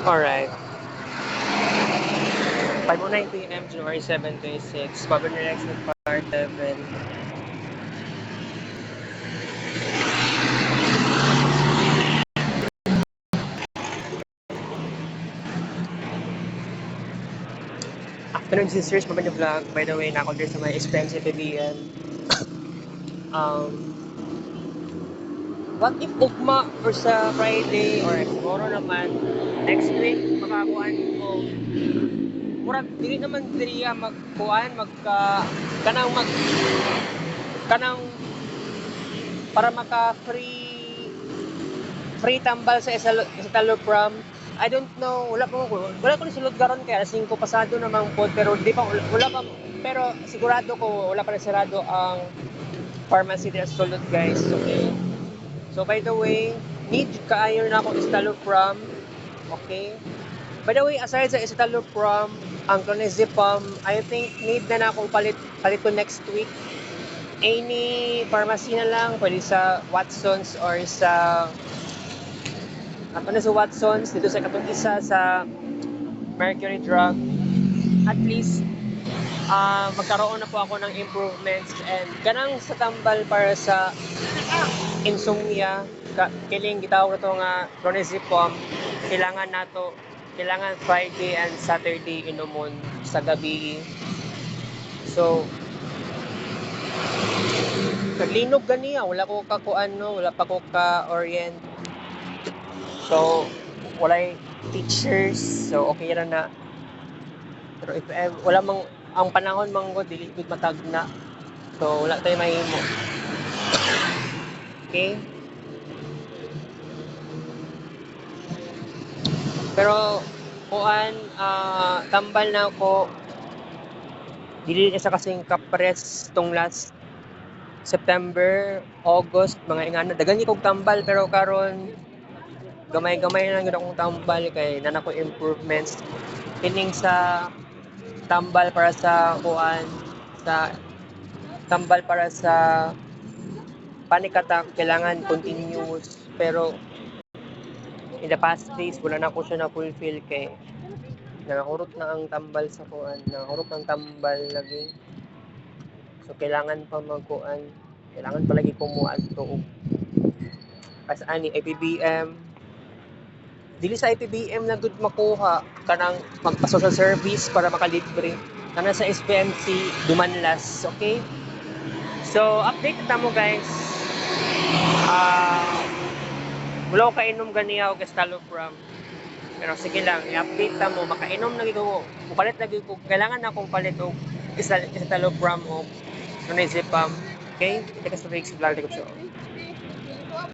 Alright. 5:09 p.m. January 7, 26. Governor Rex with Part 7. Afternoon sisters, Pabanya Vlog. By the way, nako din sa mga expensive PBM. Um, what if ugma or sa Friday or siguro naman next week makakuan ko murag dili naman diriya magkuan kanang kanang para maka free tambal sa Isalo Prom. I don't know, wala ko ni sulod garon kaya 5 pasado naman po pero di pa wala pa pero sigurado ko wala pa na sarado ang pharmacy di sulod guys. Okay. So by the way, need kaayo na ako Isalo Prom. Okay. By the way, aside sa Isalo Prom, ang clonazepam, I think need na akong palit ko next week. Any pharmacy na lang, pwede sa Watson's or sa sa Watson's, dito sa katong isa sa Mercury Drug. At least, magkaroon na po ako ng improvements and kanang sa tambal para sa insomnia, kiling gitawag ito nga clonazepam, kailangan Friday and Saturday inomon sa gabi. So, naglinog ganiya, wala ko kakuan no, wala pa ko ka-orient. So, walay teachers, so okay ra na. Pero if wala mang ang panahon manggo dili gud matagna. So wala tayo mahimo. Okay? Pero kuan tambal na ako dili sa kasing kapres tong last September, August, mga ingana dagan kog tambal pero karon gamay-gamay lang gud akong tambal kay nana ko improvements kining sa tambal para sa kuan sa tambal para sa panic attack kailangan continuous pero in the past days wala na ko siya na fulfill kay nakahurot na ang tambal sa kuan nakahurot ang tambal lagi so kailangan pa magkuan kailangan pa lagi kumuha to as ani IPBM dili sa IPBM na gud makuha kanang magpa-social service para makalibre kana sa SPMC dumanlas okay so update ta mo guys wala ko kainom ganiya og estalopram pero sige lang i-update ta mo makainom lagi ko palit lagi ko kailangan na akong palit og estalopram o clonazepam okay ito ka sa Vlog ko siya